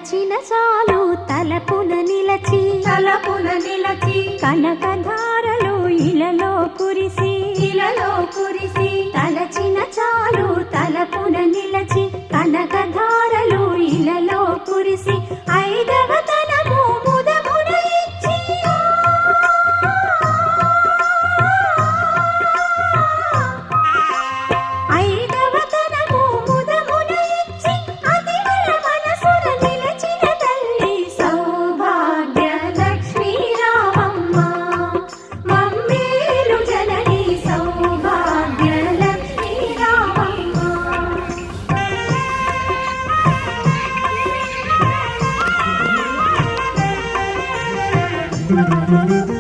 తలచిన చాలు తలపున నిలచి కనకధారలు ఇలలో కురిసి తలచిన చాలు తలపున నిలచి కనకధారలు ఇలలో కురిసి ఐదవ తనము ముదమున ఇచ్చి ఐదవ తనము ముదమున ఇచ్చి అతివల మనసున నిలచిన తల్లి సౌభాగ్య లక్ష్మీ రామమ్మ మమ్మేలు జనని సౌభాగ్య లక్ష్మీ రామమ్మ. Thank you.